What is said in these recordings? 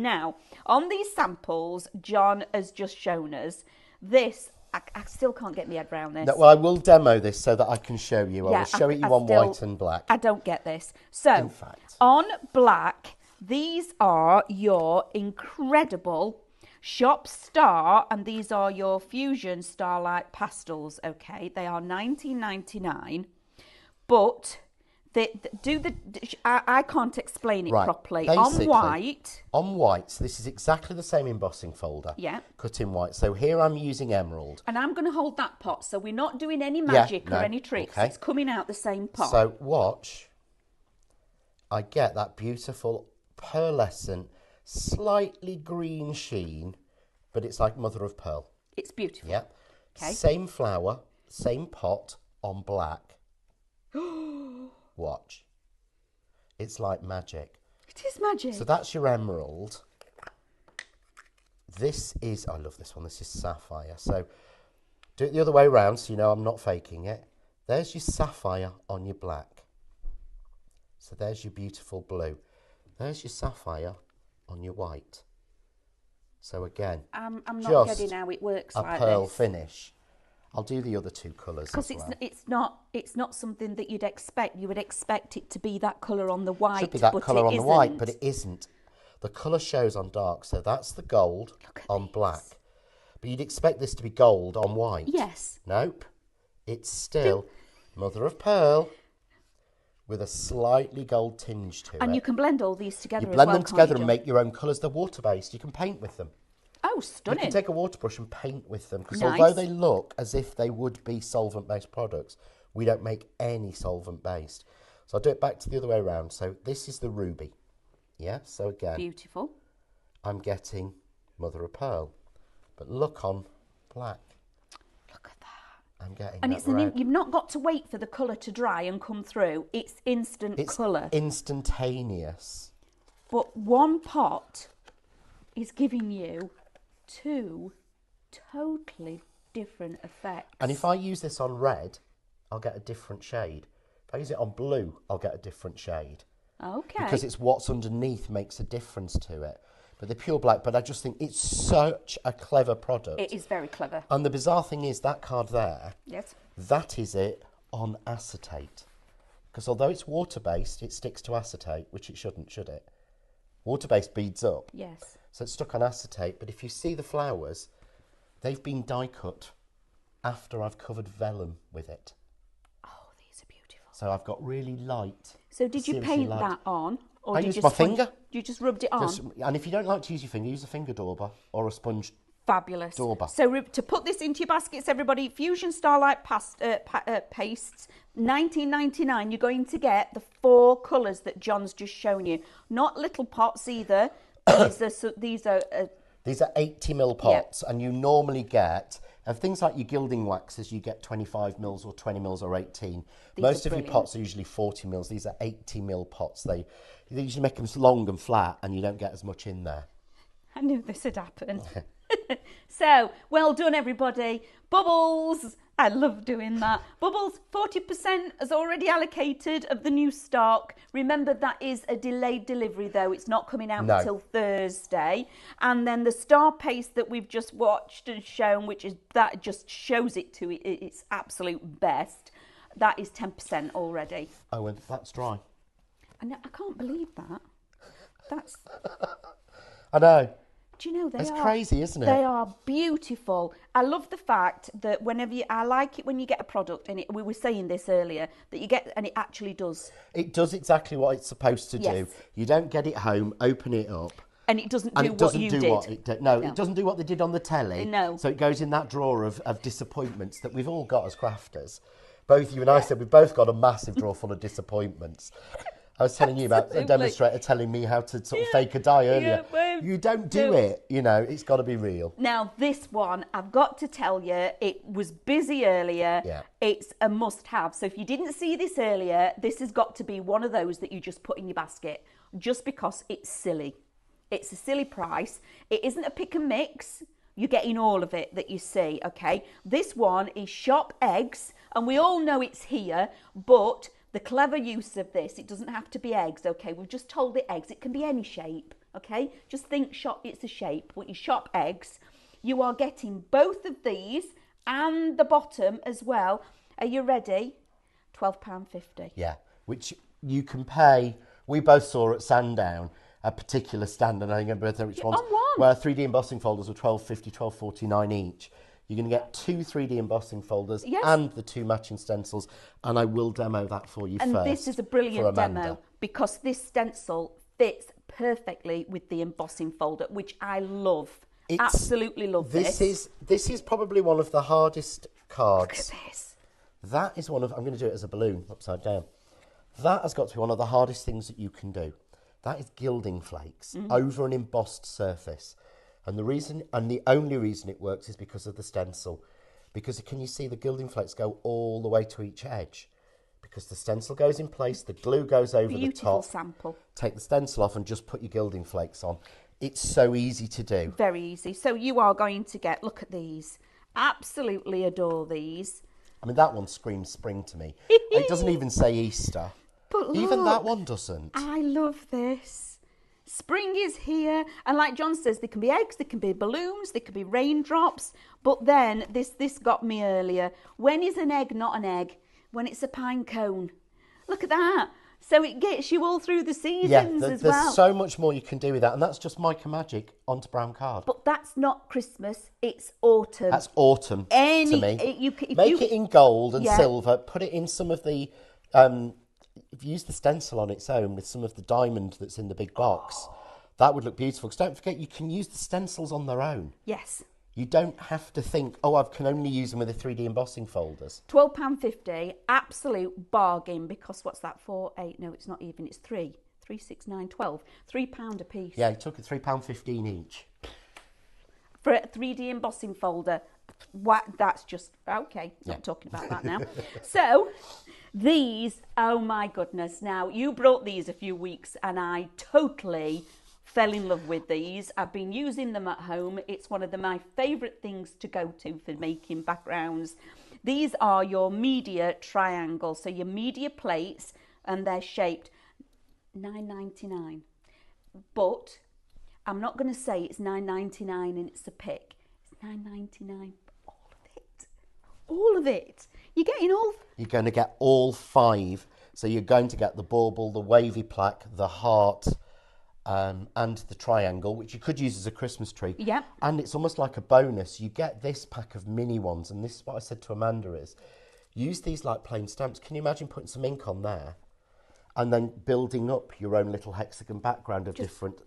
Now, on these samples, John has just shown us this. I still can't get my head around this. No, well, I will demo this so that I can show you. Yeah, I will show it you I on still- white and black. I don't get this. So, In fact. on black, these are your incredible Shop Star, and these are your Fusion Starlight pastels, okay? They are $19.99, but I can't explain it properly. Basically, On white, so this is exactly the same embossing folder. Yeah. Cut in white. So here I'm using emerald. and I'm going to hold that pot, so we're not doing any magic no, or any tricks. okay. It's coming out the same pot. So watch. I get that beautiful pearlescent, slightly green sheen, but it's like mother of pearl. It's beautiful. Yeah. Okay. Same flower, same pot on black. Watch. It's like magic. It is magic. So that's your emerald. This is, I love this one, this is sapphire. So do it the other way around so you know I'm not faking it. There's your sapphire on your black. So there's your beautiful blue. There's your sapphire on your white. So again, I'm not getting how it works like a pearl this. finish. I'll do the other two colours Because as well. it's not something that you'd expect. You would expect it to be that colour on the white. Should be that colour on the white, isn't. but it isn't. The colour shows on dark, so that's the gold on black. But you'd expect this to be gold on white. Yes. Nope. It's still mother of pearl with a slightly gold tinge to it. And you can blend all these together You as blend well, them together can't you, and John? make your own colours. They're water-based. You can paint with them. Oh, You stunning. can take a water brush and paint with them. Because Nice. although they look as if they would be solvent-based products, we don't make any solvent-based. So I'll do it back to the other way around. So this is the ruby. Yeah, so again, Beautiful. I'm getting mother of pearl. But look on black. Look at that. I'm getting And that it's red. you've not got to wait for the colour to dry and come through. It's instant It's colour. instantaneous. But one pot is giving you two totally different effects. And if I use this on red, I'll get a different shade. If I use it on blue, I'll get a different shade. Okay. Because it's what's underneath makes a difference to it. But the pure black, but I just think it's such a clever product. It is very clever. And the bizarre thing is that card there, Yes. that is it on acetate. Because although it's water-based, it sticks to acetate, which it shouldn't, should it? Water-based beads up. Yes. So it's stuck on acetate. But if you see the flowers, they've been die cut after I've covered vellum with it. Oh, these are beautiful. So I've got really light. So did you seriously paint light. that on? Or I did used you my just finger. You just rubbed it on? And if you don't like to use your finger, use a finger dauber or a sponge. Fabulous. Dauber. So to put this into your baskets, everybody, Fusion Starlight pastes, $19.99. You're going to get the 4 colours that John's just shown you. Not little pots either. These are These are 80ml pots, and you normally get, of things like your gilding waxes, you get 25ml or 20ml or 18. Most of your pots are usually 40ml. These are 80ml pots. They usually make them long and flat, and you don't get as much in there. I knew this had happened. So, well done, everybody. Bubbles, I love doing that. Bubbles, 40% is already allocated of the new stock. Remember, that is a delayed delivery, though. It's not coming out until Thursday. And then the star paste that we've just watched and shown, that just shows it to its absolute best. That is 10% already. Oh, and that's dry. I can't believe that. That's... I know. Do you know It's crazy, isn't it? They are beautiful. I love the fact that I like it when you get a product, and we were saying this earlier, that you get, and it actually does. It does exactly what it's supposed to do. Yes. You don't get it home, open it up. And it doesn't And do it doesn't what you do did. what it did. No, it doesn't do what they did on the telly. No. So it goes in that drawer of disappointments that we've all got as crafters. Both you and I said we've both got a massive drawer full of disappointments. I was telling you about a demonstrator telling me how to sort of fake a die earlier. You don't do it, it's got to be real. Now, this one, I've got to tell you, it was busy earlier. Yeah. It's a must-have. So if you didn't see this earlier, this has got to be one of those that you just put in your basket, just because it's silly. It's a silly price. It isn't a pick and mix. You're getting all of it that you see, okay? This one is Shop Eggs, and we all know it's here, but the clever use of this, it doesn't have to be eggs, okay? We've just told it eggs. It can be any shape, okay? Just think shop, it's a shape. When you shop eggs, you are getting both of these and the bottom as well. Are you ready? £12.50. Yeah, which you can pay. We both saw at Sandown a particular stand, and I think I don't know which ones, on one. where 3D embossing folders were £12.50, £12.49 each. You're going to get 2 3D embossing folders and the 2 matching stencils, and I will demo that for you first. And this is a brilliant demo because this stencil fits perfectly with the embossing folder, which I love. Absolutely love this. This is probably one of the hardest cards. Look at this. That is one of, I'm going to do it as a balloon upside down. That has got to be one of the hardest things that you can do. That is gilding flakes over an embossed surface. And the reason, and the only reason it works, is because of the stencil. Because can you see the gilding flakes go all the way to each edge? Because the stencil goes in place, the glue goes over the top. Beautiful sample. Take the stencil off and just put your gilding flakes on. It's so easy to do. Very easy. So you are going to get, look at these. Absolutely adore these. I mean, that one screams spring to me. It doesn't even say Easter. But look, even that one doesn't. I love this. Spring is here, and like John says, there can be eggs, there can be balloons, there can be raindrops. But then this got me earlier. When is an egg not an egg? When it's a pine cone. Look at that. So it gets you all through the seasons as well. There's so much more you can do with that, and that's just Mica magic onto brown card. But that's not Christmas, it's autumn. That's autumn to me. Make it in gold and silver, put it in some of the... if you use the stencil on its own with some of the diamond that's in the big box, that would look beautiful. Because don't forget, you can use the stencils on their own. Yes. You don't have to think, oh, I can only use them with the 3D embossing folders. £12.50, absolute bargain, because what's that for? 8, no, it's not even, it's 3. 3, 6, 9, 12. £3 a piece. Yeah, it took it £3.15 each. For a 3D embossing folder. What? That's just, okay, not talking about that now. So, these, oh my goodness. Now, you brought these a few weeks and I totally fell in love with these. I've been using them at home. It's one of my favourite things to go to for making backgrounds. These are your media triangles. So your media plates, and they're shaped $9.99. But I'm not going to say it's $9.99 and it's a pick. It's $9.99. All of it. All of it. You're getting all... You're going to get all 5. So you're going to get the bauble, the wavy plaque, the heart, and the triangle, which you could use as a Christmas tree. Yeah. And it's almost like a bonus. You get this pack of mini ones, and this is what I said to Amanda is, use these like plain stamps. Can you imagine putting some ink on there and then building up your own little hexagon background of different...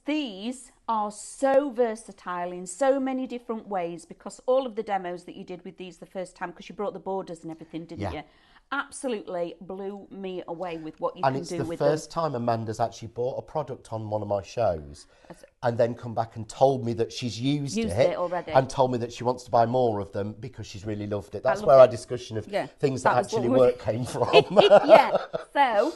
These are so versatile in so many different ways, because all of the demos that you did with these the first time, because you brought the borders and everything, didn't you? Absolutely blew me away with what you can do with them. And it's the first time Amanda's actually bought a product on one of my shows and then come back and told me that she's used it already, and told me that she wants to buy more of them because she's really loved it. That's where our discussion of things that actually work came from. So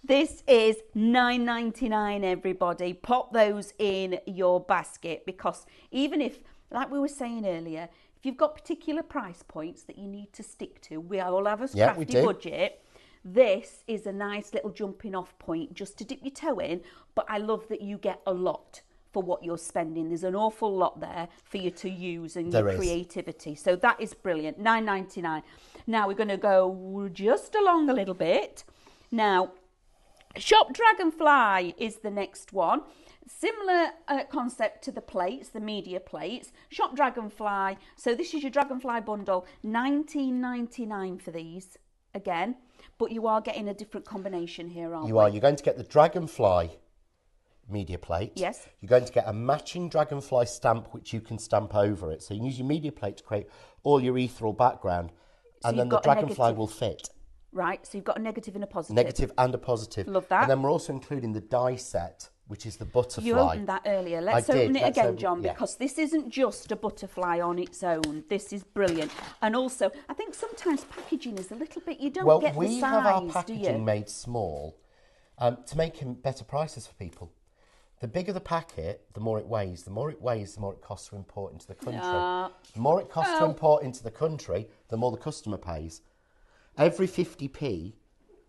this is $9.99, everybody. Pop those in your basket, because even if, like we were saying earlier, if you've got particular price points that you need to stick to, we all have a crafty budget. This is a nice little jumping off point just to dip your toe in. But I love that you get a lot for what you're spending. There's an awful lot there for you to use and your creativity. So that is brilliant. $9.99. Now we're going to go just along a little bit. Now, Shop Dragonfly is the next one. Similar concept to the plates, the media plates. Shop Dragonfly. So this is your Dragonfly bundle. $19.99 for these again. But you are getting a different combination here, aren't you? You are. You're going to get the Dragonfly media plate. Yes. You're going to get a matching Dragonfly stamp, which you can stamp over it. So you can use your media plate to create all your ethereal background. So and then the Dragonfly will fit. Right. So you've got a negative and a positive. Negative and a positive. Love that. And then we're also including the die set, which is the butterfly. You opened that earlier. Let's open it again, John, because this isn't just a butterfly on its own. This is brilliant. And also, I think sometimes packaging is a little bit, you don't get the size, do you? Well, we have our packaging made small to make better prices for people. The bigger the packet, the more it weighs. The more it weighs, the more it costs to import into the country. The more it costs to import into the country, the more the customer pays. Every 50p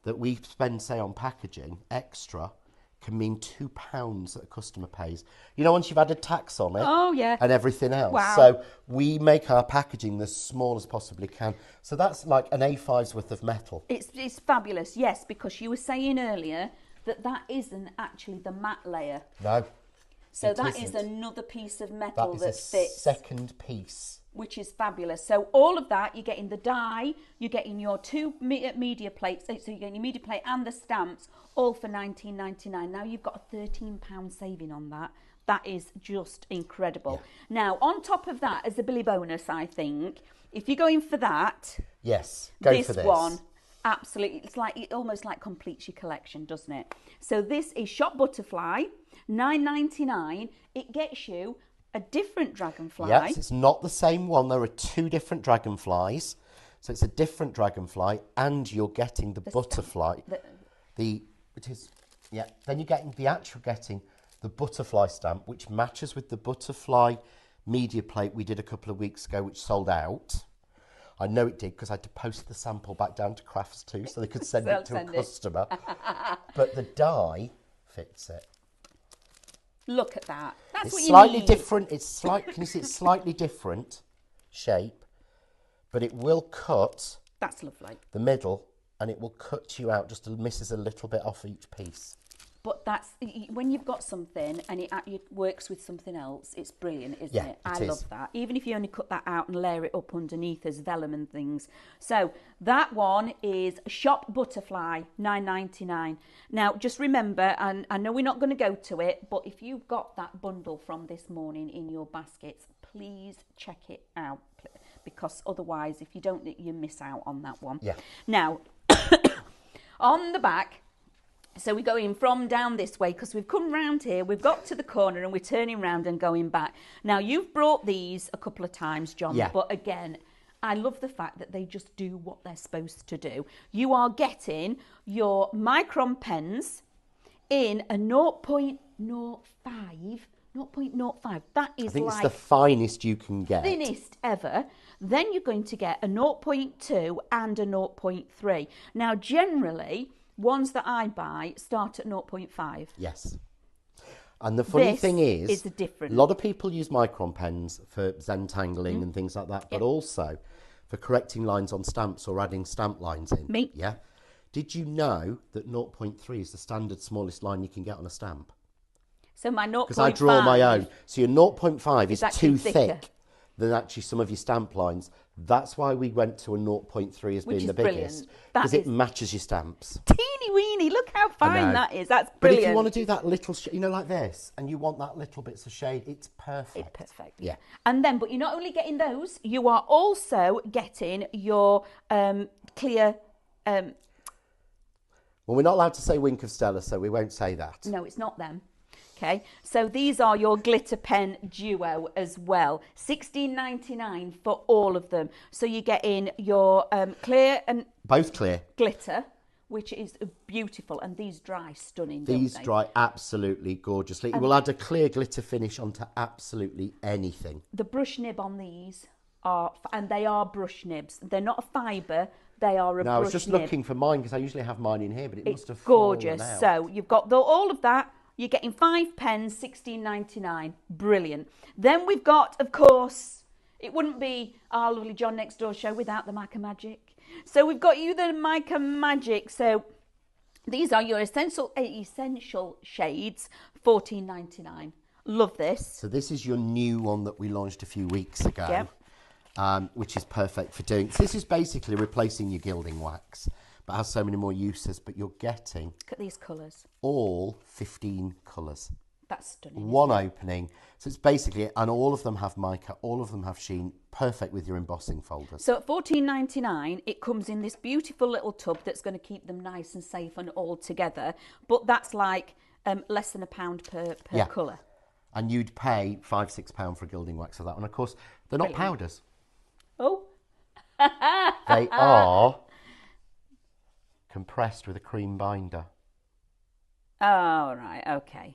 that we spend, say, on packaging extra can mean £2 that a customer pays. You know, once you've added tax on it Oh, yeah. and everything else. Wow. So we make our packaging as small as possibly can. So that's like an A5's worth of metal. It's fabulous, yes, because you were saying earlier that isn't actually the matte layer. No. So that is another piece of metal that fits. Second piece. Which is fabulous. So all of that, you're getting the die, you're getting your two media plates, so you're getting your media plate and the stamps, all for £19.99. Now you've got a £13 saving on that. That is just incredible. Yeah. Now, on top of that, as a Billy bonus, I think, if you're going for that, yes, go for this. This one, absolutely, it's like it almost like completes your collection, doesn't it? So this is Shop Butterfly, £9.99. It gets you a different dragonfly. Yes, it's not the same one. There are two different dragonflies. So it's a different dragonfly, and you're getting the butterfly. Then you're getting the butterfly stamp, which matches with the butterfly media plate we did a couple of weeks ago, which sold out. I know it did because I had to post the sample back down to Crafts too, so they could send it to a customer. But the die fits it. Look at that. That's what you slightly need. Different. It's can you see it's slightly different shape, but it will cut. That's lovely. The middle, and it will cut you out. Just misses a little bit off each piece. But that's when you've got something and it works with something else. It's brilliant, isn't it? I love that. Even if you only cut that out and layer it up underneath as vellum and things. So that one is Shop Butterfly, £9.99. Now, just remember, and I know we're not going to go to it, but if you've got that bundle from this morning in your baskets, please check it out, because otherwise, if you don't, you miss out on that one. Yeah. Now, on the back. So we're going from down this way because we've come round here, we've got to the corner and we're turning round and going back. Now, you've brought these a couple of times, John, but again, I love the fact that they just do what they're supposed to do. You are getting your micron pens in a 0.05. 0.05. That is, I think it's the finest you can get. Thinnest ever. Then you're going to get a 0.2 and a 0.3. Now, generally, ones that I buy start at 0.5. Yes. And the funny thing is different. A lot of people use micron pens for Zentangling and things like that, but also for correcting lines on stamps or adding stamp lines in. Me. Yeah. Did you know that 0.3 is the standard smallest line you can get on a stamp? So my 0.5... Because I draw my own. So your 0.5 is too thicker thick than actually some of your stamp lines. That's why we went to a 0.3 as being the biggest. Because it matches your stamps. Teeny weeny, look how fine that is. That's brilliant. But if you want to do that little, like this, and you want that little bits of shade, it's perfect. It's perfect. Yeah. And then, but you're not only getting those, you are also getting your clear... Well, we're not allowed to say Wink of Stella, so we won't say that. No, it's not them. Okay, so these are your glitter pen duo as well. £16.99 for all of them. So you get in your clear and... Both clear. Glitter, which is beautiful, and these dry stunning, These don't they? dry absolutely gorgeously. It will add a clear glitter finish onto absolutely anything. The brush nib on these are... And they are brush nibs. They're not a fibre. They are a brush nib. I was just looking for mine because I usually have mine in here, but it must have gorgeous. fallen out. So you've got all of that. You're getting 5 pens, £16.99. Brilliant. Then we've got, of course, it wouldn't be our lovely John Next Door show without the Mica Magic. So we've got you the Mica Magic. So these are your essential shades, £14.99. Love this. So this is your new one that we launched a few weeks ago, which is perfect for doing. So this is basically replacing your gilding wax, but has so many more uses. But you're getting... Look at these colours. All 15 colours. That's stunning. One opening. So it's basically... And all of them have mica. All of them have sheen. Perfect with your embossing folders. So at £14.99, it comes in this beautiful little tub that's going to keep them nice and safe and all together. But that's like less than £1 per colour. And you'd pay £5-6 for a gilding wax of that. And of course, they're not powders. Oh. They are... compressed with a cream binder. Oh, right, okay.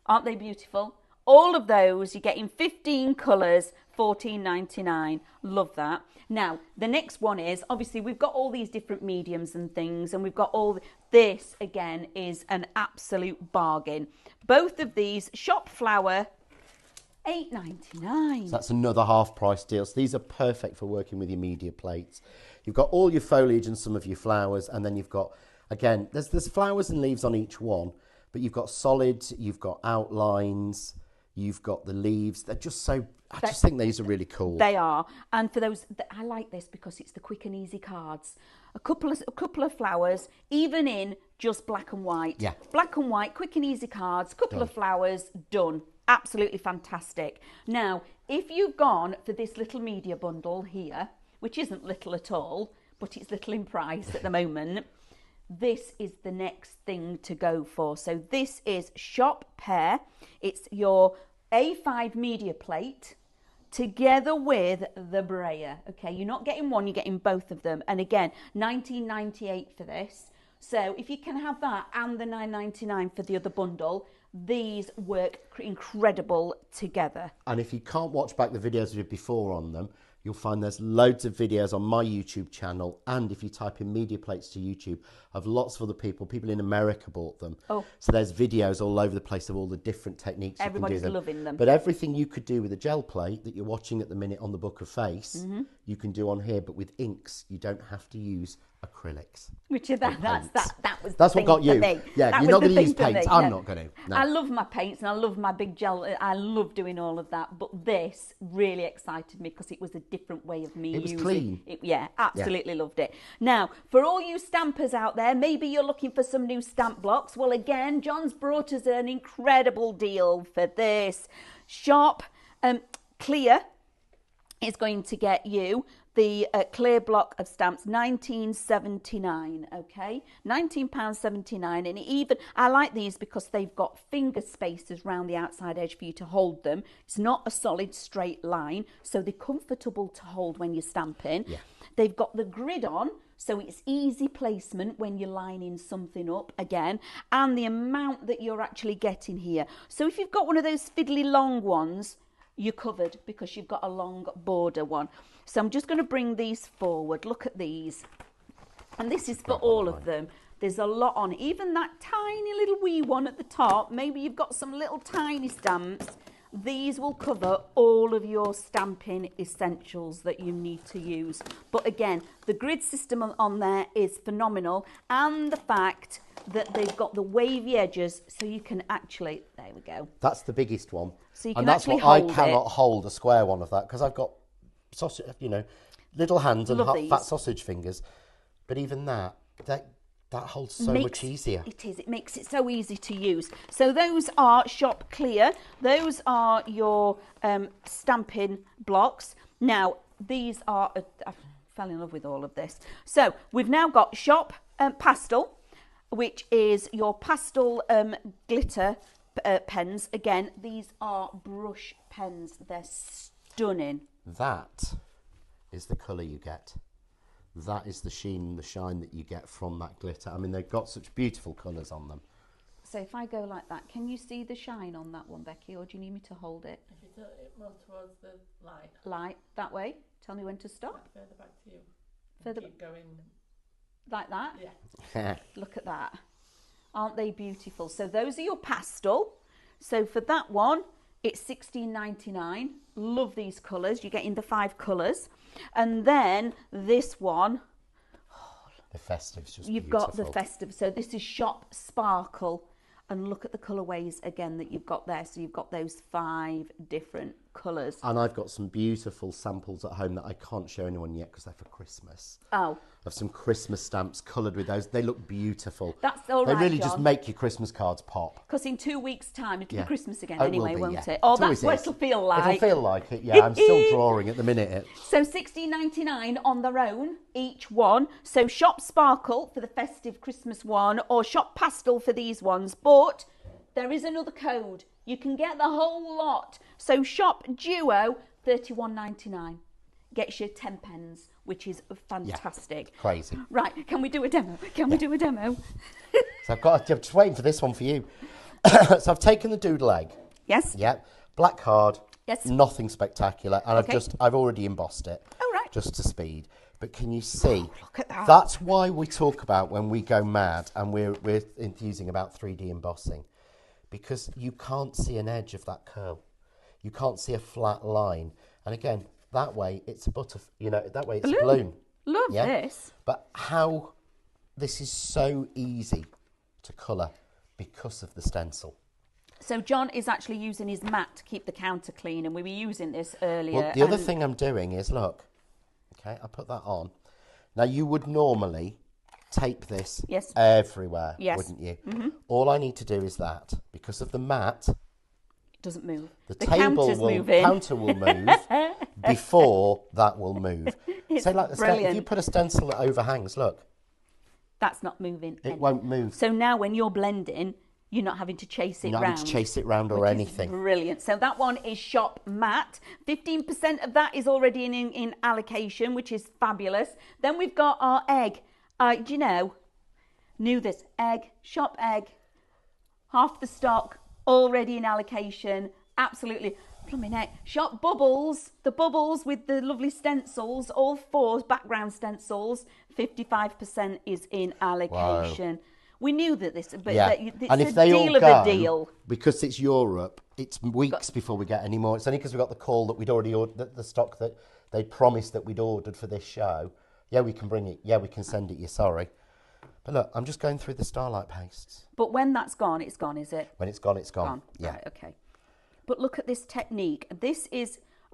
Aren't they beautiful? All of those, you're getting 15 colours, $14.99. Love that. Now, the next one is, obviously, we've got all these different mediums and things, and we've got all this, again, is an absolute bargain. Both of these, Shop Flower, $8.99. So that's another half price deal. So these are perfect for working with your media plates. You've got all your foliage and some of your flowers, and then you've got, again, there's flowers and leaves on each one, but you've got solids, you've got outlines, you've got the leaves. They're just so, I just think these are really cool. They are. And for those, I like this because it's the quick and easy cards. A couple of flowers, even in just black and white. Yeah. Black and white, quick and easy cards, couple of flowers, done. Absolutely fantastic. Now, if you've gone for this little media bundle here, which isn't little at all, but it's little in price at the moment, this is the next thing to go for. So this is Shop Pair. It's your A5 media plate together with the brayer. Okay, you're not getting one, you're getting both of them. And again, $19.98 for this. So if you can have that and the $9.99 for the other bundle, these work incredible together. And if you can't watch back the videos we did before on them, you'll find there's loads of videos on my YouTube channel, and if you type in media plates to YouTube, of lots of other people in America bought them. Oh. So there's videos all over the place of all the different techniques Everybody's you can do them. loving them. But everything you could do with a gel plate that you're watching at the minute on the Book of Face, you can do on here, but with inks. You don't have to use acrylics. Which is that was That's the what got thing for you. me. Yeah, That you're not was the going to use thing for paints. me. I'm No. not going to. No. I love my paints and I love my big gel. I love doing all of that. But this really excited me because it was a different way of me It was using clean. it. Yeah, absolutely loved it. Now, for all you stampers out there, maybe you're looking for some new stamp blocks. Well, again, John's brought us an incredible deal for this. Shop Clear is going to get you the clear block of stamps, $19.79, okay? £19.79, and even, I like these because they've got finger spaces around the outside edge for you to hold them. It's not a solid straight line, so they're comfortable to hold when you're stamping. Yeah. They've got the grid on, so it's easy placement when you're lining something up again, and the amount that you're actually getting here. So if you've got one of those fiddly long ones, you're covered because you've got a long border one. So I'm just going to bring these forward. Look at these. And this is for all of them. There's a lot on. Even that tiny little wee one at the top, maybe you've got some little tiny stamps. These will cover all of your stamping essentials that you need to use. But again, the grid system on there is phenomenal. And the fact that they've got the wavy edges, so you can actually, there we go. That's the biggest one. So you can and that's actually what hold I cannot hold a square one of that, because I've got sausage, little hands and fat sausage fingers. But even that holds so much easier. It is. It makes it so easy to use. So those are Shop Clear. Those are your stamping blocks. Now, these are, I fell in love with all of this. So we've now got Shop Pastel, which is your pastel glitter pens. Again, these are brush pens. They're stunning. That is the colour you get. That is the sheen and the shine that you get from that glitter. I mean, they've got such beautiful colours on them. So if I go like that, can you see the shine on that one, Becky, or do you need me to hold it? If you tilt it more towards the light. Light, that way. Tell me when to stop. Further back to you. Further Keep going. Like that? Yeah. Look at that. Aren't they beautiful? So those are your pastel. So for that one, it's $16.99. Love these colours. You're getting the 5 colours. And then this one, the festive's just you've beautiful. got the festive. So this is Shop Sparkle. And look at the colourways again that you've got there. So you've got those 5 different colours. And I've got some beautiful samples at home that I can't show anyone yet because they're for Christmas. Oh. Of some Christmas stamps coloured with those. They look beautiful. That's all they right, really John. just make your Christmas cards pop. Because in 2 weeks' time, it'll be Christmas again Oh, it anyway, will be, won't yeah. it? Oh, It that's always what is. it'll feel like. It'll feel like it, yeah. I'm still drawing at the minute. So $16.99 on their own, each one. So Shop Sparkle for the festive Christmas one, or Shop Pastel for these ones. But there is another code. You can get the whole lot. So Shop Duo, $31.99. Gets you 10 pens, which is fantastic. Yeah, crazy. Right, can we do a demo? Can we do a demo? So I'm just waiting for this one for you. So I've taken the doodle egg. Yes. Yeah. Black card. Yes. Nothing spectacular. And Okay. I've already embossed it. Oh, right. Just to speed. But can you see? Oh, look at that. That's why we talk about when we go mad and we're enthusing about 3D embossing. Because you can't see an edge of that curl. You can't see a flat line. And again, that way it's a that way it's a balloon. Love this. But how this is so easy to colour because of the stencil. So John is actually using his mat to keep the counter clean, and we were using this earlier. Well, the other thing I'm doing is, look, okay, I put that on. Now, you would normally tape this Yes. everywhere, Yes. wouldn't you? All I need to do is that, because of the mat, It doesn't move. the counter's moving. counter will move before that will move. It's So like if brilliant. you put a stencil that overhangs, look, That's not moving. it won't move. So now when you're blending, you're not having to chase it You're not round. having to chase it round or which is anything. Brilliant. So that one is shop matte. 15% of that is already in allocation, which is fabulous. Then we've got our egg. Do you know, knew this, egg, shop egg, half the stock already in allocation. Absolutely. Plumbing egg. Shop bubbles, the bubbles with the lovely stencils, all 4 background stencils, 55% is in allocation. We knew that this, but Yeah, it's and a if they deal all of go, a deal. because it's Europe, it's weeks before we get any more. It's only because we got the call that we'd already ordered the stock that they promised that we'd ordered for this show. Yeah, we can bring it. Yeah, we can send it you. Sorry. But look, I'm just going through the Starlight pastes. But when that's gone, it's gone, is it? When it's gone, it's gone. Gone. Yeah. Right, okay. But look at this technique.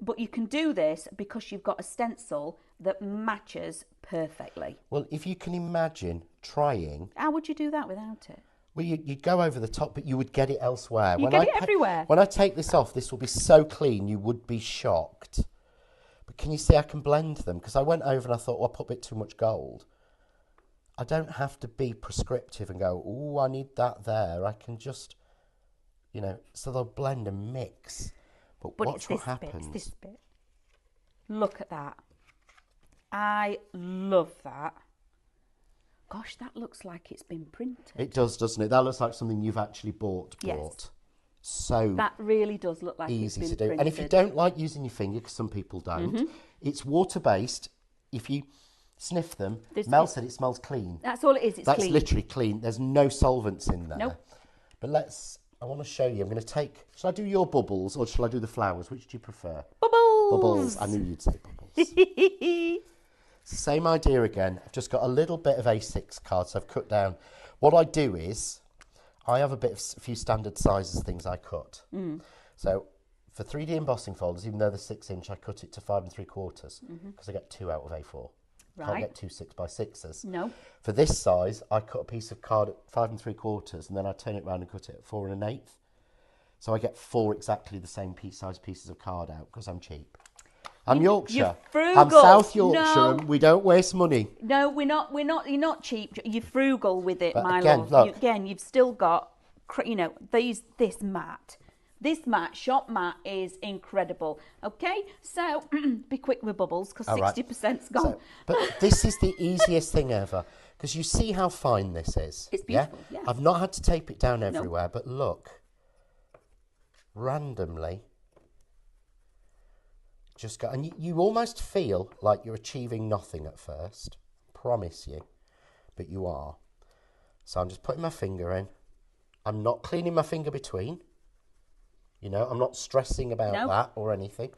But you can do this because you've got a stencil that matches perfectly. Well, if you can imagine trying, How would you do that without it? well, you'd go over the top, but you would get it elsewhere. You get it everywhere. When I take this off, this will be so clean, you would be shocked. But can you see I can blend them? Because I went over and I thought, well, I put a bit too much gold. I don't have to be prescriptive and go, oh, I need that there. I can just, so they'll blend and mix. But watch what happens. It's this bit. Look at that. I love that. Gosh, that looks like it's been printed. It does, doesn't it? That looks like something you've actually bought. Yes. So That really does look like easy it's to been do. printed. And if you don't like using your finger, because some people don't, it's water-based. If you sniff them, Mel said it smells clean. That's all it is. It's That's clean. literally clean. There's no solvents in there. Nope. But I want to show you. I'm going to shall I do your bubbles or shall I do the flowers? Which do you prefer? Bubbles. Bubbles. I knew you'd say bubbles. It's the same idea again. I've just got a little bit of A6 cards I've cut down. What I do is, I have a few standard sizes things I cut. So for 3D embossing folders, even though they're 6-inch, I cut it to 5 3/4 because I get 2 out of A4. Can't Right. get 2 6x6s. No. For this size, I cut a piece of card at 5 3/4 and then I turn it around and cut it at 4 1/8. So I get 4 exactly the same size pieces of card out because I'm cheap. I'm Yorkshire. You're frugal. I'm South Yorkshire No. and we don't waste money. No, we're not. You're not cheap. You're frugal with it, But my again, love. look. You've still got, this mat. This mat, shop mat, is incredible. Okay, so be quick with bubbles because All right. 60%'s gone. So, but this is the easiest thing ever because you see how fine this is. It's beautiful, yeah. I've not had to tape it down everywhere, but look, randomly, just go, and you almost feel like you're achieving nothing at first. Promise you, but you are. So I'm just putting my finger in. I'm not cleaning my finger between. I'm not stressing about that or anything.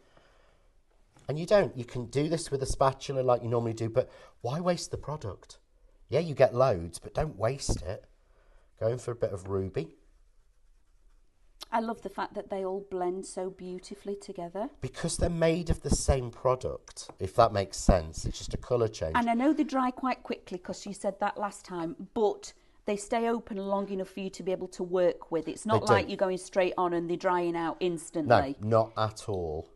And you can do this with a spatula like you normally do, but why waste the product? Yeah, you get loads, but don't waste it. Going for a bit of ruby. I love the fact that they all blend so beautifully together. Because they're made of the same product, if that makes sense. It's just a colour change. And I know they dry quite quickly because you said that last time, but they stay open long enough for you to be able to work with. It's not like you're going straight on and they're drying out instantly. No, not at all.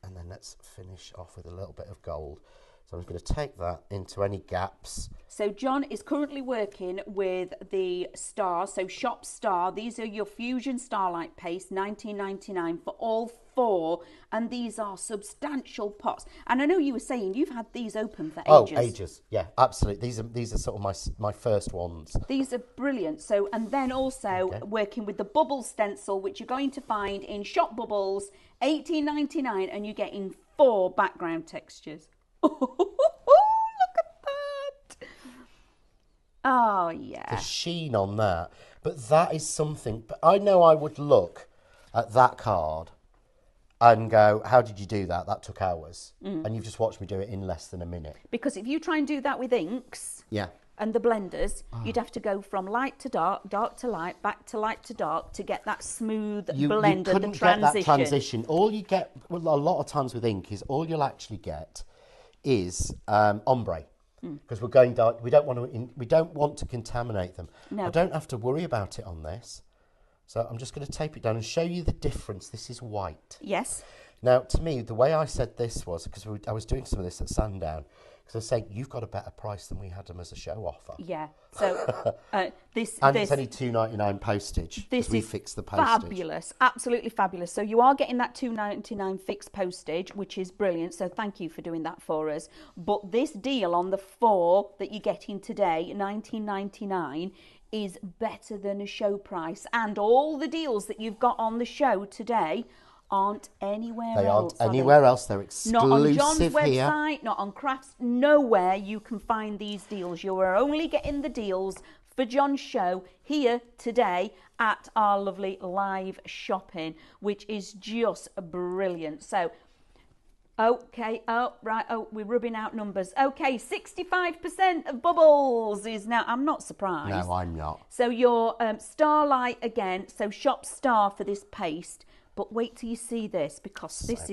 And then let's finish off with a little bit of gold. So I'm going to take that into any gaps. So John is currently working with the Star, so Shop Star. These are your Fusion Starlight paste, $19.99 for all 4, and these are substantial pots. And I know you were saying you've had these open for ages. Oh, ages. Yeah, absolutely. These are sort of my first ones. These are brilliant. So, and then also working with the Bubble Stencil, which you're going to find in Shop Bubbles, $18.99, and you're getting 4 background textures. Look at that. Oh, yeah. The sheen on that. But that is something. But I know I would look at that card and go, how did you do that? That took hours. And you've just watched me do it in less than a minute. Because if you try and do that with inks and the blenders, you'd have to go from light to dark, dark to light, back to light to dark to get that smooth blend and the transition. Get that transition. All you get, well, a lot of times with ink, is all you'll actually get is ombre, because we're going dark. We don't want to contaminate them. No. I don't have to worry about it on this, so I'm just going to tape it down and show you the difference. This is white. Yes. Now, to me, the way I said this was because I was doing some of this at Sandown. Because I was saying you've got a better price than we had them as a show offer. Yeah. So this and it's only $2.99 postage. This we is fixed the postage. fabulous, absolutely fabulous. So you are getting that $2.99 fixed postage, which is brilliant. So thank you for doing that for us. But this deal on the 4 that you're getting today, $19.99, is better than a show price. And all the deals that you've got on the show today aren't anywhere else. They aren't anywhere else. They're exclusive not on John's here. website, not on Crafts. Nowhere you can find these deals. You are only getting the deals for John's show here today at our lovely live shopping, which is just brilliant. So, okay, we're rubbing out numbers. Okay, 65% of Bubbles is now, I'm not surprised. No, I'm not. So your Starlight again, so Shop Star for this paste. But wait till you see this, because this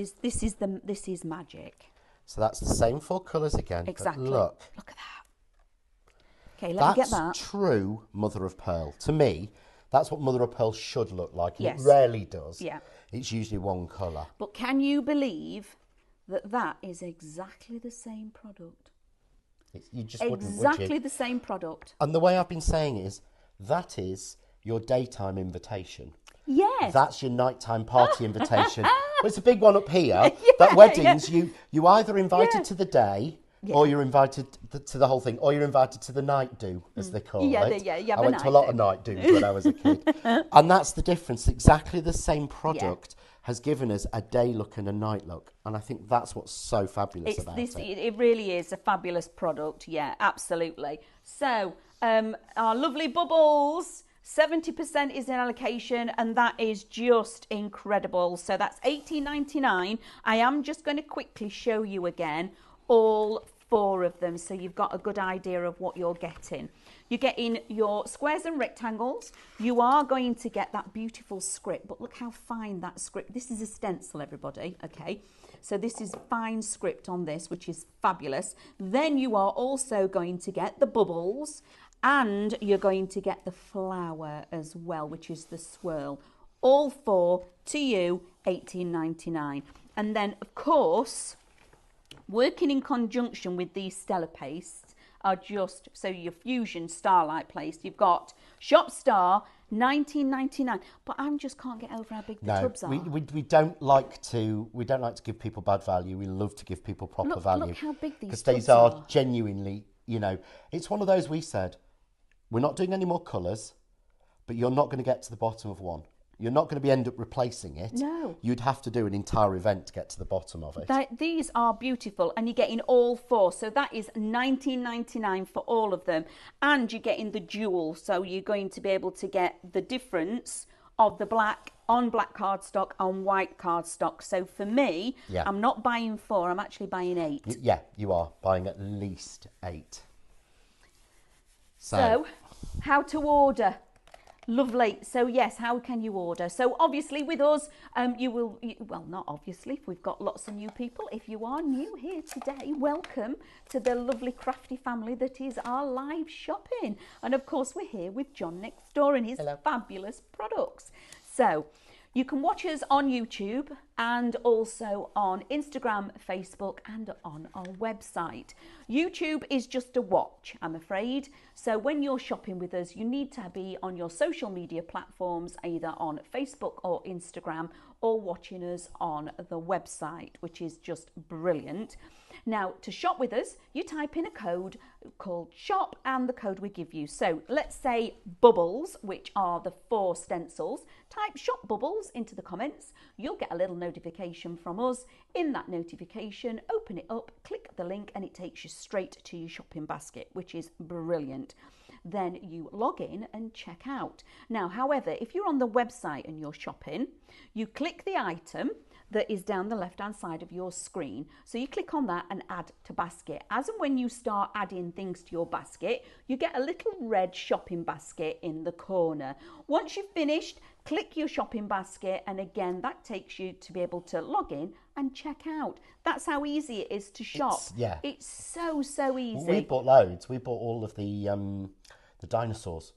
is magic. So that's the same 4 colours again. Exactly. Look at that. Okay, let me get that. That's true mother of pearl. To me, that's what mother of pearl should look like. And Yes. It rarely does. Yeah. It's usually one colour. But can you believe that is exactly the same product? You just wouldn't, would Exactly you? the same product. And the way I've been saying is, that is your daytime invitation. Yes. That's your nighttime party invitation. Well, it's a big one up here. But weddings, you either invited to the day, or you're invited to the whole thing, or you're invited to the night do, as they call it. I went to a lot of night do's when I was a kid. And that's the difference. Exactly the same product has given us a day look and a night look. And I think that's what's so fabulous about it. It really is a fabulous product. Yeah, absolutely. So, our lovely Bubbles, 70% is in allocation, and that is just incredible. So that's $18.99. I am just going to quickly show you again all 4 of them, so you've got a good idea of what you're getting. You're getting your squares and rectangles. You are going to get that beautiful script, but look how fine that script. This is a stencil, everybody. Okay, so this is fine script on this, which is fabulous. Then you are also going to get the bubbles, and you're going to get the flower as well, which is the swirl. All 4 to you, $18.99. And then, of course, working in conjunction with these Stella pastes are just, so your Fusion Starlight paste, you've got Shop Star, $19.99. But I just can't get over how big the tubs are. We don't like to give people bad value. We love to give people proper value. Look how big these tubs are. Because these are genuinely, it's one of those we said, we're not doing any more colours, but you're not going to get to the bottom of one. You're not going to end up replacing it. No. You'd have to do an entire event to get to the bottom of it. These are beautiful, and you're getting all 4. So that is $19.99 for all of them. And you're getting the dual, so you're going to be able to get the difference of the black on black cardstock, on white cardstock. So for me, I'm not buying 4, I'm actually buying 8. Yeah, you are buying at least 8. So, how to order? Lovely. So yes, how can you order? So obviously with us, well, not obviously, we've got lots of new people. If you are new here today, welcome to the lovely crafty family that is our live shopping. And of course, we're here with John next door and his fabulous products. So You can watch us on YouTube and also on Instagram, Facebook, and on our website. YouTube is just a watch, I'm afraid. So when you're shopping with us, you need to be on your social media platforms, either on Facebook or Instagram, or watching us on the website, which is just brilliant. Now, to shop with us, you type in a code called shop and the code we give you. So let's say bubbles, which are the 4 stencils. Type shop bubbles into the comments. You'll get a little notification from us. In that notification, open it up, click the link, and it takes you straight to your shopping basket, which is brilliant. Then you log in and check out. Now, however, if you're on the website and you're shopping, you click the item that is down the left hand side of your screen. So you click on that and add to basket. As and when you start adding things to your basket, you get a little red shopping basket in the corner. Once you've finished, click your shopping basket, and again that takes you to be able to log in and check out. That's how easy it is to shop. It's so easy. We bought loads. We bought all of the dinosaurs.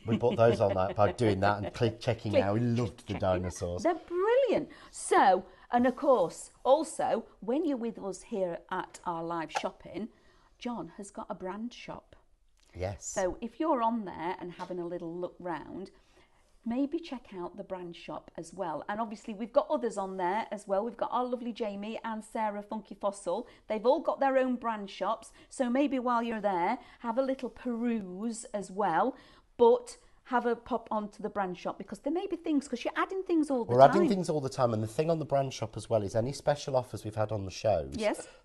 We bought those on that by doing that and checking out. We loved the dinosaurs. They're brilliant. So, and of course, also, when you're with us here at our live shopping, John has got a brand shop. Yes. So if you're on there and having a little look round, maybe check out the brand shop as well. And obviously we've got others on there as well. We've got our lovely Jamie and Sarah Funky Fossil. They've all got their own brand shops. So maybe while you're there, have a little peruse as well. But have a pop onto the brand shop, because there may be things, because you're adding things all the time. We're adding things all the time, and the thing on the brand shop as well is any special offers we've had on the shows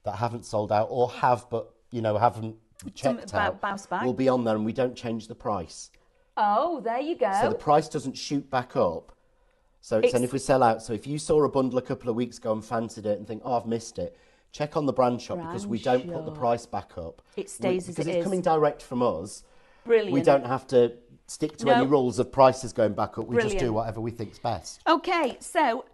that haven't sold out or have, but haven't checked out, bounce back, will be on there, and we don't change the price. Oh, there you go. So the price doesn't shoot back up. So it's and if we sell out, so if you saw a bundle a couple of weeks ago and fancied it and think, oh, I've missed it, check on the brand shop, because we don't put the price back up. It stays as it is. Because it's coming direct from us. Brilliant. We don't have to stick to any rules of prices going back up. We just do whatever we think's best. Okay, so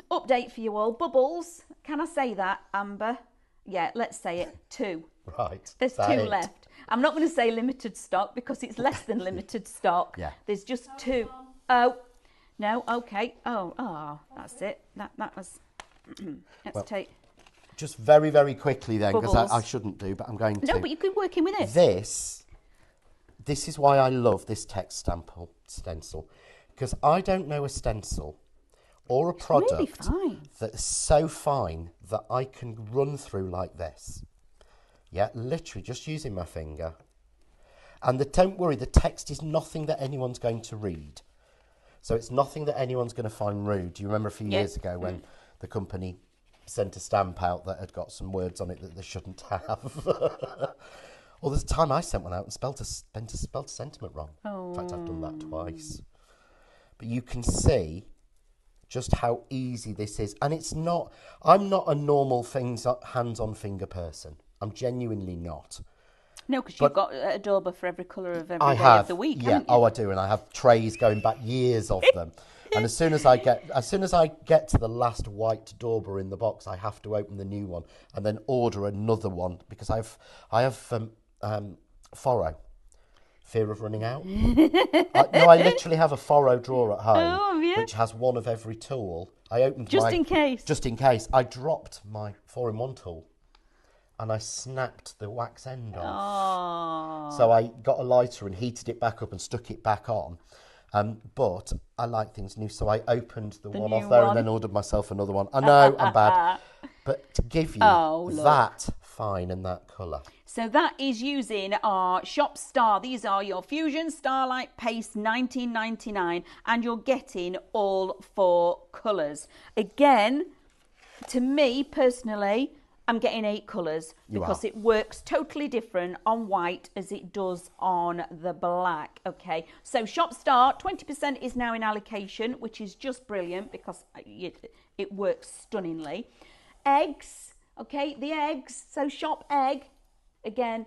update for you all. Bubbles, can I say that, Amber? Yeah, let's say it. 2. Right. There's 2 left. I'm not going to say limited stock, because it's less than limited stock. Yeah. There's just 2. Oh, no, okay. Oh, that's it. That was... Let's take... Just very, very quickly then, because I shouldn't do, but I'm going to. No, but you could work in with this. This is why I love this text stencil, because I don't know a stencil or a product that's so fine that I can run through like this. Yeah, literally just using my finger. And don't worry, the text is nothing that anyone's going to read. So it's nothing that anyone's going to find rude. Do you remember a few years ago when the company sent a stamp out that had got some words on it that they shouldn't have? Well, there's a time I sent one out and spelt a sentiment wrong. In fact, I've done that twice. But you can see just how easy this is. And it's not... I'm not a normal hands-on finger person. I'm genuinely not. No, because you've got a dauber for every colour of every day of the week, yeah. haven't you? Oh, I do. And I have trays going back years of them. And as soon as I get to the last white dauber in the box, I have to open the new one and then order another one, because I have furrow, fear of running out. I literally have a furrow drawer at home, which has one of every tool. I opened just in case. I dropped my 4-in-1 tool, and I snapped the wax end off. So I got a lighter and heated it back up and stuck it back on. But I like things new, so I opened the one off there and then ordered myself another one. I know, I'm bad. But to give you that fine and that colour. So that is using our Shop Star. These are your Fusion Starlight Paste 19.99, and you're getting all 4 colours. Again, to me personally, I'm getting 8 colours because it works totally different on white as it does on the black. Okay, so Shop Star 20% is now in allocation, which is just brilliant because it works stunningly. Eggs, okay, the eggs. So Shop Egg, again,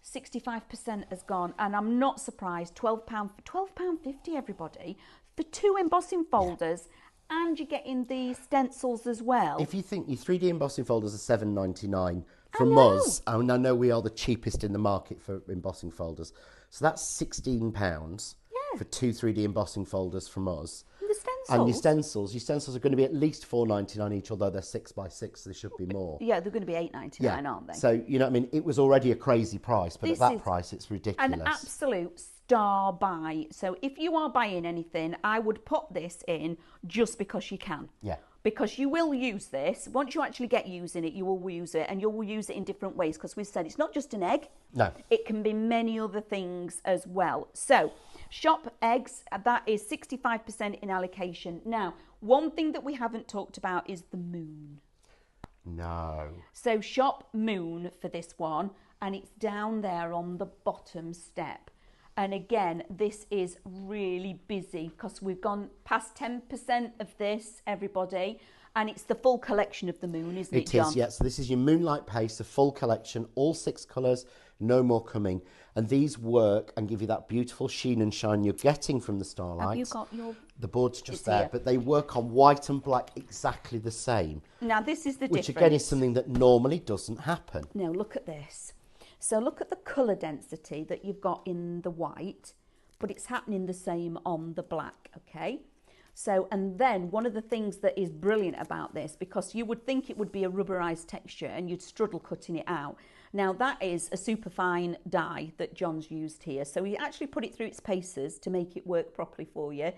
65% has gone, and I'm not surprised. £12 for £12.50, everybody, for 2 embossing folders. And you're getting the stencils as well. If you think your 3D embossing folders are £7.99 from us, and I know we are the cheapest in the market for embossing folders, so that's £16 for 2 3D embossing folders from us. And the stencils And your stencils are going to be at least £4.99 each, although they're 6x6, so they should be more. Yeah, they're going to be £8.99, aren't they? So, you know what I mean? It was already a crazy price, but at that price, it's ridiculous. An absolute star buy. So if you are buying anything, I would put this in just because you can. Yeah. Because you will use this. Once you actually get using it, you will use it, and you will use it in different ways, because we've said it's not just an egg. No. It can be many other things as well. So shop eggs, that is 65% in allocation. Now, one thing that we haven't talked about is the moon. No. So shop moon for this one, and it's down there on the bottom step. And again, this is really busy because we've gone past 10% of this, everybody. And it's the full collection of the moon, isn't it, John? It is, yes. So this is your Moonlight paste, the full collection, all 6 colours, no more coming. And these work and give you that beautiful sheen and shine you're getting from the Starlight. Have you got your... The board's just It's there, here. but they work on white and black exactly the same. Now, this is the Which, difference. again, is something that normally doesn't happen. Now, look at this. So look at the colour density that you've got in the white, but it's happening the same on the black, okay? So, and then one of the things that is brilliant about this, because you would think it would be a rubberized texture and you'd struggle cutting it out. Now, that is a superfine die that John's used here. So he actually put it through its paces to make it work properly for you.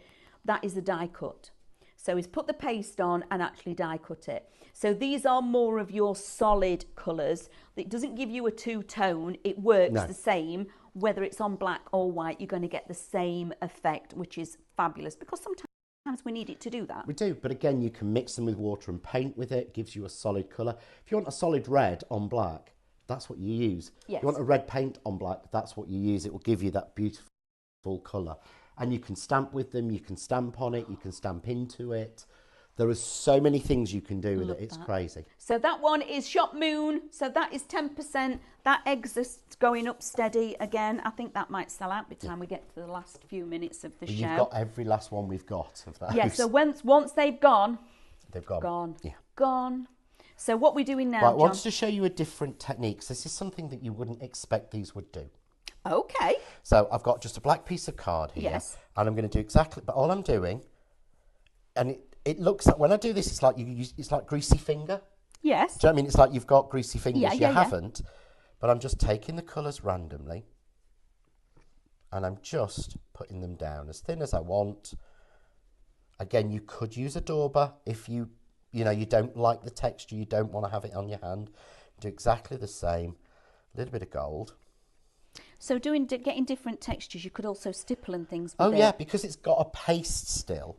That is a die cut. So he's put the paste on and actually die cut it. So these are more of your solid colours. It doesn't give you a two-tone. It works the same. Whether it's on black or white, you're going to get the same effect, which is fabulous, because sometimes we need it to do that. We do, but again, you can mix them with water and paint with it. Gives you a solid colour. If you want a solid red on black, that's what you use. Yes. If you want a red paint on black, that's what you use. It will give you that beautiful colour. And you can stamp with them, you can stamp on it, you can stamp into it. There are so many things you can do with it. It's crazy. So that one is Shop Moon. So that is 10%. That exists going up steady again. I think that might sell out by the time we get to the last few minutes of the show. You've got every last one we've got of those. Yeah, so once they've gone, they've gone. Gone. Yeah. Gone. So what we're doing now, Right, I John... wanted to show you a different technique. This is something that you wouldn't expect these would do. Okay. So I've got just a black piece of card here. Yes. And I'm going to do exactly, but all I'm doing, and it looks like, when I do this, it's like it's like greasy finger. Yes. Do you know what I mean? It's like you've got greasy fingers. Yeah, you yeah, yeah. haven't. But I'm just taking the colours randomly. And I'm just putting them down as thin as I want. Again, you could use a dauber if you don't like the texture, you don't want to have it on your hand. Do exactly the same. A little bit of gold. So getting different textures, you could also stipple and things with it. Yeah, because it's got a paste still.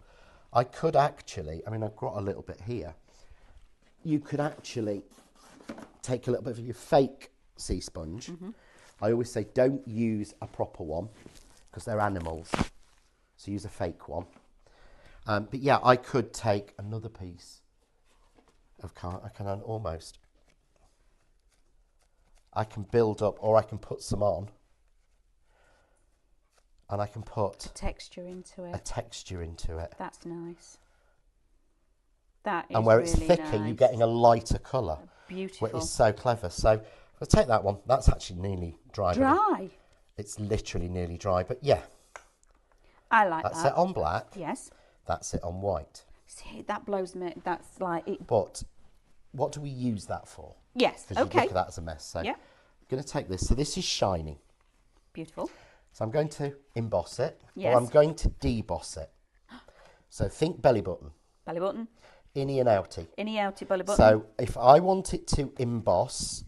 I could actually, I've got a little bit here. You could actually take a little bit of your fake sea sponge. Mm-hmm. I always say don't use a proper one because they're animals. So use a fake one. But yeah, I could take another piece of card. I can build up, or I can put some on. And I can put a texture into it. That's nice. That is. And where really it's thicker, nice. you're getting a lighter colour. Beautiful. Which is so clever. So I'll take that one. That's actually nearly dry. Dry? It's literally nearly dry. But yeah. I like that. That's it on black. Yes. That's it on white. See, that blows me. That's like it. But what do we use that for? Yes. Because Okay. you look at that as a mess. So yeah. I'm going to take this. So this is shiny. Beautiful. So I'm going to emboss it. Yes. Or I'm going to deboss it. So think belly button. Belly button. Innie and outie. Innie, outie, belly button. So if I want it to emboss,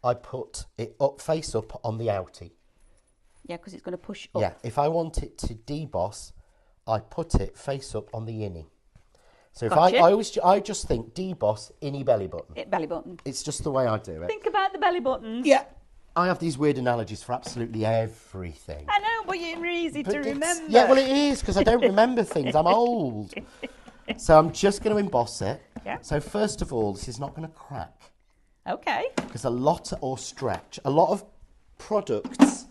I put it face up on the outie. Yeah, because it's going to push up. Yeah, if I want it to deboss, I put it face up on the innie. So if Gotcha. I just think deboss, innie, belly button. Belly button. It's just the way I do it. Think about the belly buttons. Yeah. I have these weird analogies for absolutely everything. I know, but you're easy to remember. Yeah, well, it is, because I don't remember things. I'm old. So I'm just going to emboss it. Yeah. So first of all, this is not going to crack. Okay. Because a lot of products,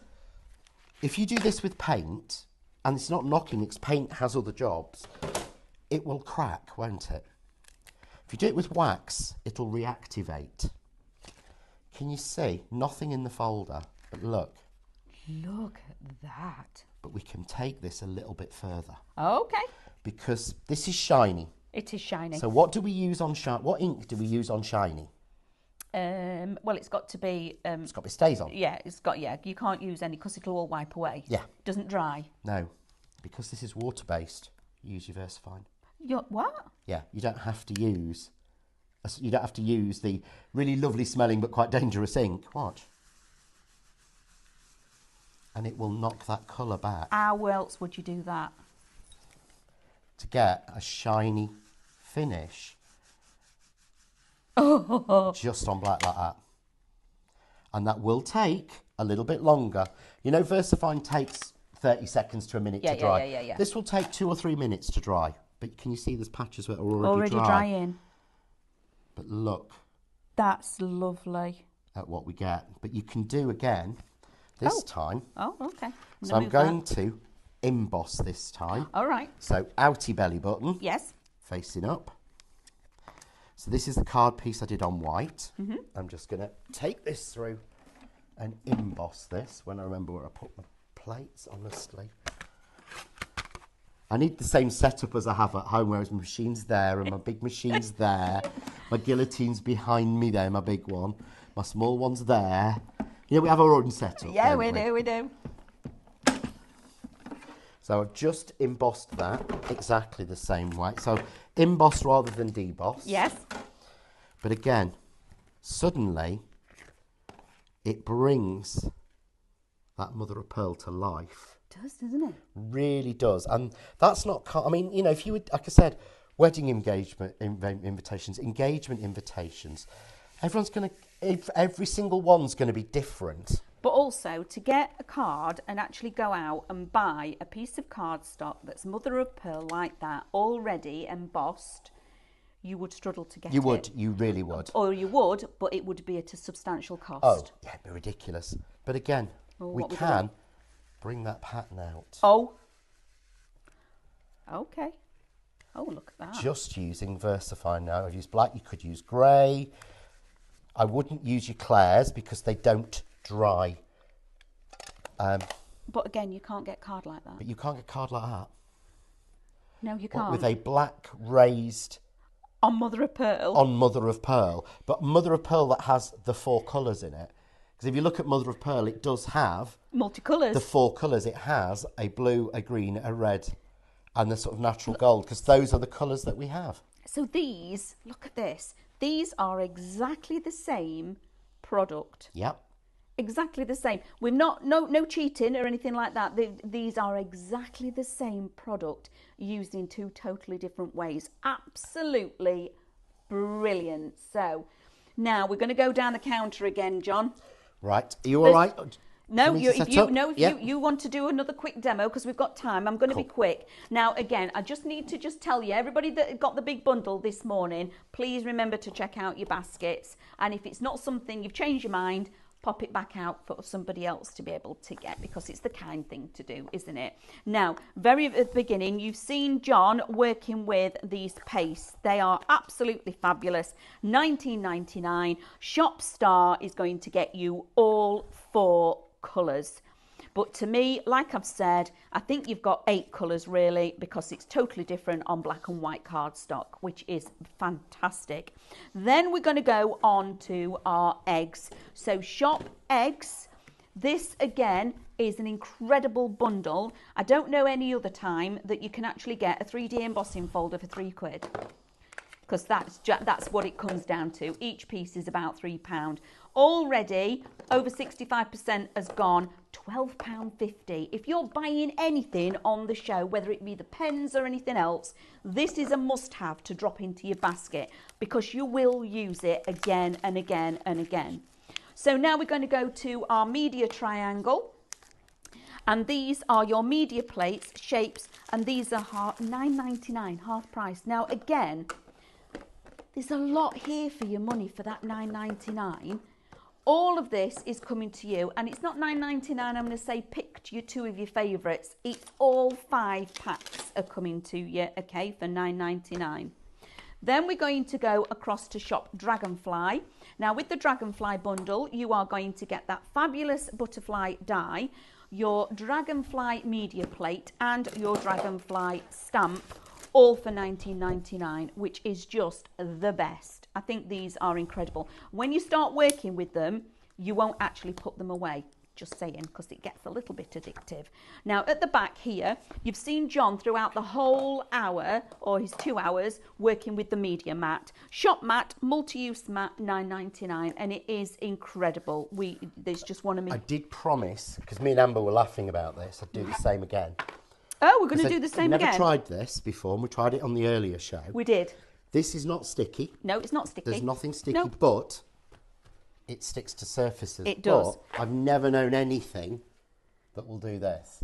if you do this with paint, and it's not knocking, it's paint has other jobs, it will crack, won't it? If you do it with wax, it'll reactivate. Can you see? Nothing in the folder, but look. Look at that. But we can take this a little bit further. Okay. because this is shiny. It is shiny. So what do we use on shiny? What ink do we use on shiny? Well, it's got to be... It's got to be stays on. yeah, it's got, yeah, you can't use any because it'll all wipe away. Yeah. It doesn't dry. No, because this is water-based, use your VersaFine. What? Yeah, you don't have to use the really lovely smelling but quite dangerous ink. Watch. And it will knock that colour back. How else would you do that? To get a shiny finish. Just on black like that. And that will take a little bit longer. You know, VersaFine takes 30 seconds to a minute to dry. Yeah. This will take 2 or 3 minutes to dry. But can you see there's patches where are already dry? drying. But look. That's lovely. At what we get. But you can do again this time. Oh, okay. So I'm going to emboss this time. All right. So outie belly button. Yes. Facing up. So this is the card piece I did on white. I'm just going to take this through and emboss this when I remember where I put my plates, honestly. I need the same setup as I have at home, whereas my machine's there and my big machine's there. My guillotine's behind me there, my big one. My small one's there. You know, we have our own setup. Yeah, don't we do. So I've just embossed that exactly the same way. So emboss rather than deboss. Yes. But again, suddenly it brings that mother of pearl to life. It does, doesn't it? Really does. And that's not, I mean, you know, if you would, like I said, wedding engagement invitations, engagement invitations, every single one's going to be different. But also, to get a card and actually go out and buy a piece of cardstock that's mother of pearl like that, already embossed, you would struggle to get it. You would, you really would. Or you would, but it would be at a substantial cost. Oh, yeah, it'd be ridiculous. But again, Well, we what would can bring that pattern out. Oh. Okay. Oh, look at that. Just using VersaFine now. I've used black, you could use grey. I wouldn't use your Claire's because they don't dry. But again, you can't get card like that. But you can't get card like that. No, you What, can't. with a black raised On mother of pearl. on mother of pearl. But mother of pearl that has the 4 colours in it. Because if you look at mother of pearl, it does have Multicolours. the 4 colours. It has a blue, a green, a red, and the sort of natural gold. Because those are the colours that we have. So these, look at this. These are exactly the same product. Yep. Exactly the same. We've no cheating or anything like that. These are exactly the same product used in 2 totally different ways. Absolutely brilliant. So now we're going to go down the counter again, John. Right. Are you all right? No, Do you need to set up? if you want to do another quick demo, because we've got time, I'm going to be quick. Now, again, I just need to tell you, everybody that got the big bundle this morning, please remember to check out your baskets. And if it's not something you've changed your mind, pop it back out for somebody else to be able to get, because it's the kind thing to do, isn't it? Now, very at the beginning, you've seen John working with these pastes. They are absolutely fabulous. $19.99. Shop Star is going to get you all 4 colours. But to me, like I've said, I think you've got 8 colours really, because it's totally different on black and white cardstock, which is fantastic. Then we're going to go on to our eggs. So Shop Eggs. This again is an incredible bundle. I don't know any other time that you can actually get a 3D embossing folder for £3. Because that's what it comes down to. Each piece is about £3. Already, over 65% has gone, £12.50. If you're buying anything on the show, whether it be the pens or anything else, this is a must-have to drop into your basket, because you will use it again and again and again. So now we're going to go to our media triangle. And these are your media plates, shapes, and these are $9.99, half price. Now, again, there's a lot here for your money for that $9.99. All of this is coming to you, and it's not $9.99. I'm going to say pick you 2 of your favourites. It's all 5 packs are coming to you, okay, for $9.99. Then we're going to go across to Shop Dragonfly. Now, with the Dragonfly bundle, you are going to get that fabulous butterfly die, your Dragonfly media plate, and your Dragonfly stamp, all for £19.99, which is just the best. I think these are incredible. When you start working with them, you won't actually put them away. Just saying, because it gets a little bit addictive. Now, at the back here, you've seen John throughout the whole hour, or his 2 hours, working with the media mat. Shop mat, multi-use mat, £9.99, and it is incredible. There's just one of me. I did promise, because me and Amber were laughing about this, I'd do the same again. Oh, we're going to do the same We've again? never tried this before, and we tried it on the earlier show. We did. This is not sticky. No, it's not sticky. There's nothing sticky, Nope. but it sticks to surfaces. It does. But I've never known anything that will do this.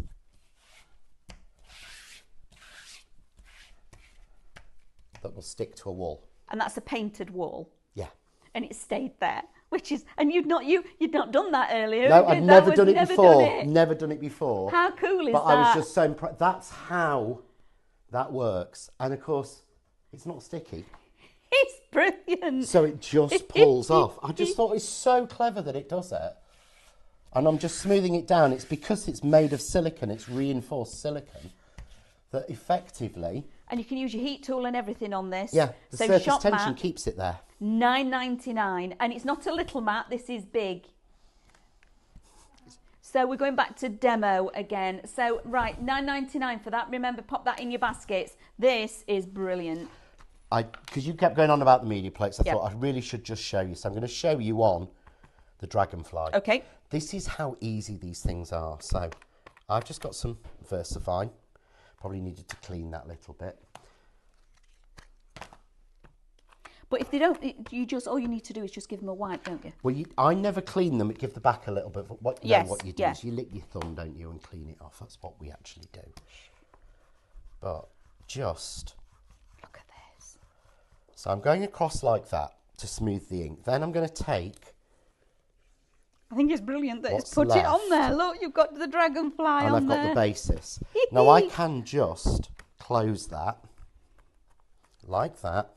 That will stick to a wall. And that's a painted wall. Yeah. And it stayed there, which is, and you'd not done that earlier. No, I've never done it before. Done it. Never done it before. How cool is but that? I was just so impressed. That's how that works. And of course, it's not sticky. It's brilliant. So it just pulls off. I just thought it's so clever that it does it. And I'm just smoothing it down. It's because it's made of silicone, it's reinforced silicone, that effectively... And you can use your heat tool and everything on this. Yeah, the so surface shop tension mat, keeps it there. £9.99. And it's not a little mat, this is big. So we're going back to demo again. So, right, £9.99 for that. Remember, pop that in your baskets. This is brilliant. Because you kept going on about the media plates, I Yep. thought I really should just show you. So I'm going to show you on the Dragonfly. Okay. This is how easy these things are. So I've just got some VersaFine. Probably needed to clean that a little bit. But if they don't, all you need to do is just give them a wipe, don't you? Well, I never clean them. Give the back a little bit. But what Yes, you do yeah. is you lick your thumb, don't you, and clean it off. That's what we actually do. But just... Look at this. So I'm going across like that to smooth the ink. Then I'm going to take... I think it's brilliant that it's What's put it on left? there. Look, you've got the Dragonfly and on I've got there. the basis. Now I can just close that like that,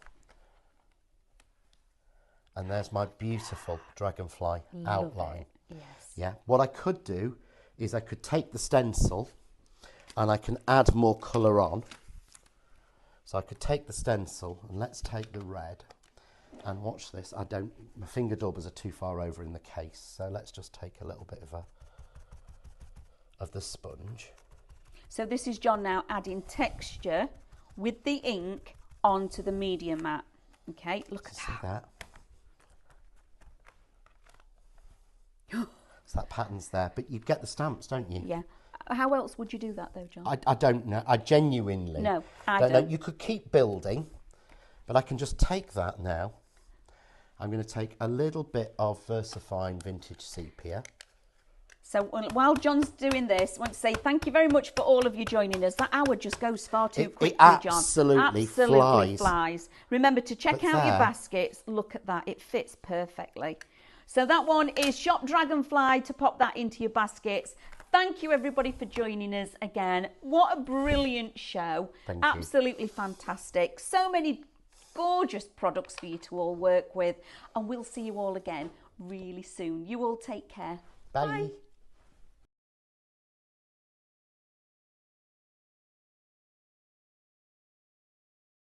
and there's my beautiful Dragonfly outline. Yes. Yeah. What I could do is I could take the stencil and I can add more colour on. So I could take the stencil and let's take the red. And watch this. My finger daubers are too far over in the case, so let's just take a little bit of the sponge. So this is John now adding texture with the ink onto the media mat. Okay, look at See that. that? So that pattern's there, but you get the stamps, don't you? Yeah. How else would you do that though, John? I don't know. I genuinely No, I don't know. don't. You could keep building, but I can just take that now. I'm going to take a little bit of VersaFine Vintage Sepia. So while John's doing this, I want to say thank you very much for all of you joining us. That hour just goes far too quickly, John. Absolutely flies. Remember to check But out your there- baskets. Look at that. It fits perfectly. So that one is Shop Dragonfly to pop that into your baskets. Thank you, everybody, for joining us again. What a brilliant show. Thank you. Absolutely fantastic. So many gorgeous products for you to all work with. And we'll see you all again really soon. You all take care. Bye.